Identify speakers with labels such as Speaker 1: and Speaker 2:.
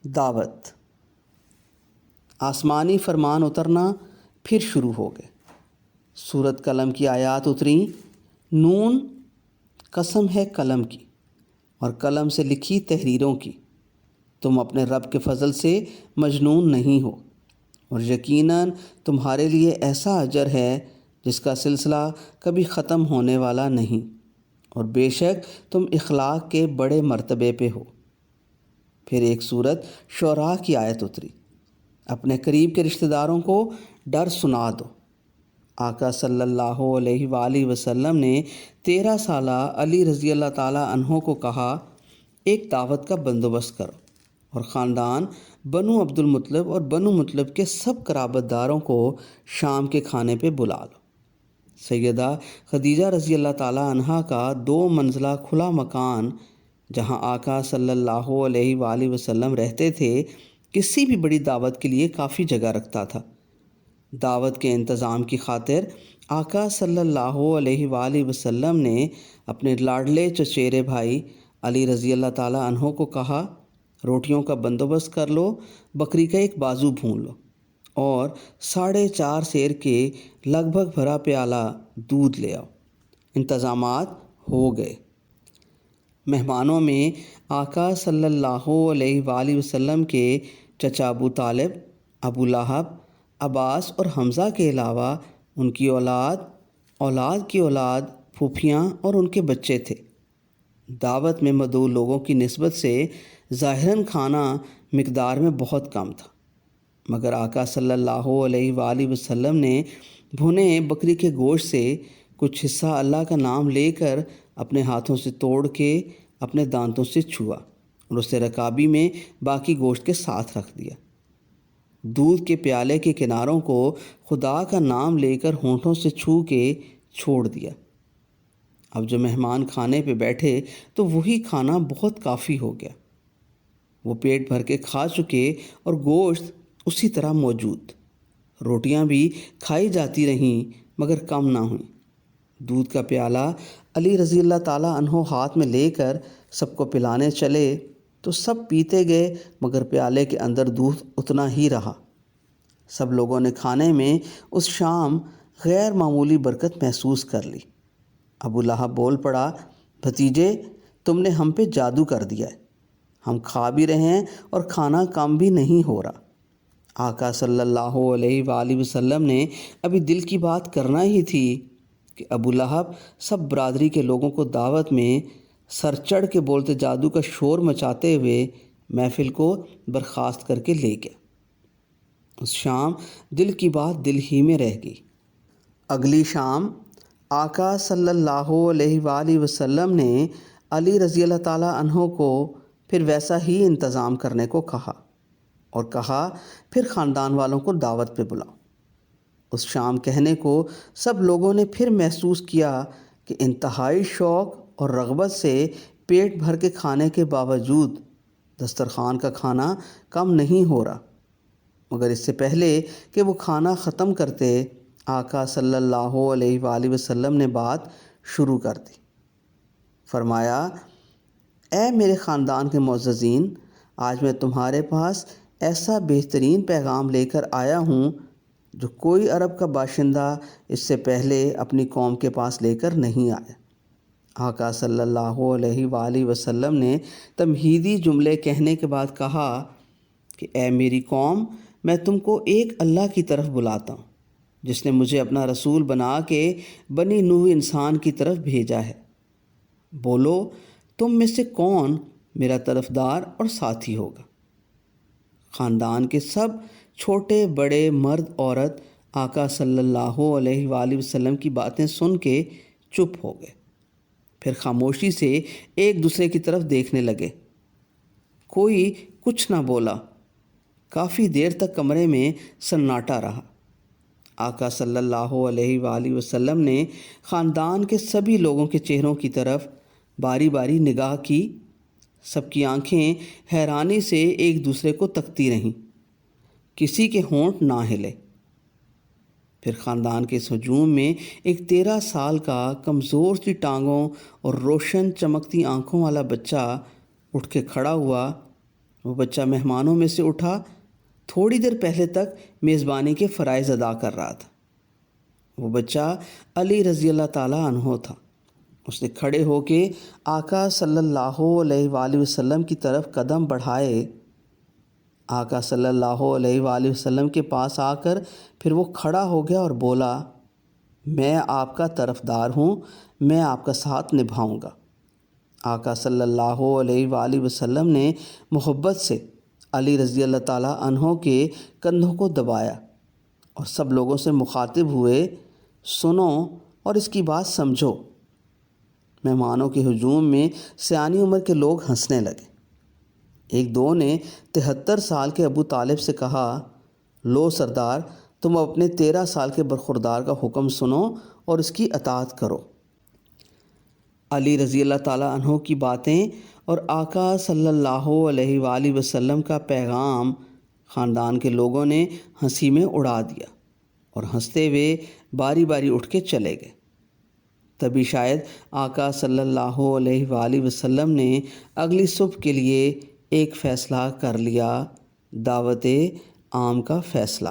Speaker 1: دعوت۔ آسمانی فرمان اترنا پھر شروع ہو گئے۔ سورۃ قلم کی آیات اتریں۔ نون، قسم ہے قلم کی اور قلم سے لکھی تحریروں کی، تم اپنے رب کے فضل سے مجنون نہیں ہو، اور یقیناً تمہارے لیے ایسا اجر ہے جس کا سلسلہ کبھی ختم ہونے والا نہیں، اور بے شک تم اخلاق کے بڑے مرتبے پہ ہو۔ پھر ایک سورت شعراء کی آیت اتری۔ اپنے قریب کے رشتہ داروں کو ڈر سنا دو۔ آقا صلی اللہ علیہ وآلہ وسلم نے 13 سالہ علی رضی اللہ تعالیٰ عنہ کو کہا، ایک دعوت کا بندوبست کرو اور خاندان بنو عبد المطلب اور بنو مطلب کے سب قرابت داروں کو شام کے کھانے پہ بلا لو۔ سیدہ خدیجہ رضی اللہ تعالیٰ عنہ کا 2 منزلہ کھلا مکان جہاں آقا صلی اللہ علیہ وآلہ وسلم رہتے تھے، کسی بھی بڑی دعوت کے لیے کافی جگہ رکھتا تھا۔ دعوت کے انتظام کی خاطر آقا صلی اللہ علیہ وآلہ وسلم نے اپنے لاڈلے چچیرے بھائی علی رضی اللہ تعالیٰ عنہ کو کہا، روٹیوں کا بندوبست کر لو، بکری کا ایک بازو بھون لو اور 4.5 سیر کے لگ بھگ بھرا پیالہ دودھ لے آؤ۔ انتظامات ہو گئے۔ مہمانوں میں آقا صلی اللہ علیہ وآلہ وسلم کے چچا ابو طالب، ابو لہب، عباس اور حمزہ کے علاوہ ان کی اولاد، اولاد کی اولاد، پھوپھیاں اور ان کے بچے تھے۔ دعوت میں مدعو لوگوں کی نسبت سے ظاہراً کھانا مقدار میں بہت کم تھا، مگر آقا صلی اللہ علیہ وآلہ وسلم نے بھنے بکری کے گوشت سے کچھ حصہ اللہ کا نام لے کر اپنے ہاتھوں سے توڑ کے اپنے دانتوں سے چھوا اور اسے رکابی میں باقی گوشت کے ساتھ رکھ دیا۔ دودھ کے پیالے کے کناروں کو خدا کا نام لے کر ہونٹوں سے چھو کے چھوڑ دیا۔ اب جو مہمان کھانے پہ بیٹھے تو وہی کھانا بہت کافی ہو گیا۔ وہ پیٹ بھر کے کھا چکے اور گوشت اسی طرح موجود۔ روٹیاں بھی کھائی جاتی رہیں مگر کم نہ ہوئیں۔ دودھ کا پیالہ علی رضی اللہ تعالیٰ عنہ ہاتھ میں لے کر سب کو پلانے چلے تو سب پیتے گئے، مگر پیالے کے اندر دودھ اتنا ہی رہا۔ سب لوگوں نے کھانے میں اس شام غیر معمولی برکت محسوس کر لی۔ ابو لہب بول پڑا، بھتیجے، تم نے ہم پہ جادو کر دیا ہے، ہم کھا بھی رہے ہیں اور کھانا کم بھی نہیں ہو رہا۔ آقا صلی اللہ علیہ وآلہ وسلم نے ابھی دل کی بات کرنا ہی تھی کہ ابو لہب سب برادری کے لوگوں کو دعوت میں سر چڑھ کے بولتے جادو کا شور مچاتے ہوئے محفل کو برخاست کر کے لے گیا۔ اس شام دل کی بات دل ہی میں رہ گئی۔ اگلی شام آقا صلی اللہ علیہ وآلہ وسلم نے علی رضی اللہ تعالیٰ عنہ کو پھر ویسا ہی انتظام کرنے کو کہا اور کہا، پھر خاندان والوں کو دعوت پہ بلاؤ۔ اس شام کہنے کو سب لوگوں نے پھر محسوس کیا کہ انتہائی شوق اور رغبت سے پیٹ بھر کے کھانے کے باوجود دسترخوان کا کھانا کم نہیں ہو رہا، مگر اس سے پہلے کہ وہ کھانا ختم کرتے، آقا صلی اللہ علیہ وآلہ وسلم نے بات شروع کر دی۔ فرمایا، اے میرے خاندان کے معززین، آج میں تمہارے پاس ایسا بہترین پیغام لے کر آیا ہوں جو کوئی عرب کا باشندہ اس سے پہلے اپنی قوم کے پاس لے کر نہیں آیا۔ آقا صلی اللہ علیہ وآلہ وسلم نے تمہیدی جملے کہنے کے بعد کہا کہ اے میری قوم، میں تم کو ایک اللہ کی طرف بلاتا ہوں جس نے مجھے اپنا رسول بنا کے بنی نوح انسان کی طرف بھیجا ہے۔ بولو، تم میں سے کون میرا طرفدار اور ساتھی ہوگا؟ خاندان کے سب چھوٹے بڑے، مرد عورت آقا صلی اللہ علیہ وآلہ وسلم کی باتیں سن کے چپ ہو گئے، پھر خاموشی سے ایک دوسرے کی طرف دیکھنے لگے۔ کوئی کچھ نہ بولا۔ کافی دیر تک کمرے میں سناٹا رہا۔ آقا صلی اللہ علیہ وآلہ وسلم نے خاندان کے سبھی لوگوں کے چہروں کی طرف باری باری نگاہ کی۔ سب کی آنکھیں حیرانی سے ایک دوسرے کو تکتی رہیں، کسی کے ہونٹ نہ ہلے۔ پھر خاندان کے اس ہجوم میں ایک 13 سال کا کمزور سی ٹانگوں اور روشن چمکتی آنکھوں والا بچہ اٹھ کے کھڑا ہوا وہ بچہ مہمانوں میں سے اٹھا، تھوڑی دیر پہلے تک میزبانی کے فرائض ادا کر رہا تھا۔ وہ بچہ علی رضی اللہ تعالیٰ عنہ تھا۔ اس نے کھڑے ہو کے آقا صلی اللہ علیہ وآلہ وسلم کی طرف قدم بڑھائے۔ آقا صلی اللہ علیہ وآلہ وسلم کے پاس آ کر پھر وہ کھڑا ہو گیا اور بولا، میں آپ کا طرفدار ہوں، میں آپ کا ساتھ نبھاؤں گا۔ آقا صلی اللہ علیہ وآلہ وسلم نے محبت سے علی رضی اللہ تعالیٰ عنہ کے کندھوں کو دبایا اور سب لوگوں سے مخاطب ہوئے، سنو اور اس کی بات سمجھو۔ مہمانوں کے ہجوم میں سیانی عمر کے لوگ ہنسنے لگے۔ ایک دو نے 73 سال کے ابو طالب سے کہا، لو سردار، تم اپنے 13 سال کے برخوردار کا حکم سنو اور اس کی اطاعت کرو۔ علی رضی اللہ تعالیٰ عنہ کی باتیں اور آقا صلی اللہ علیہ وآلہ وسلم کا پیغام خاندان کے لوگوں نے ہنسی میں اڑا دیا اور ہنستے ہوئے باری باری اٹھ کے چلے گئے۔ تبھی شاید آقا صلی اللہ علیہ وآلہ وسلم نے اگلی صبح کے لیے ایک فیصلہ کر لیا، دعوت عام کا فیصلہ۔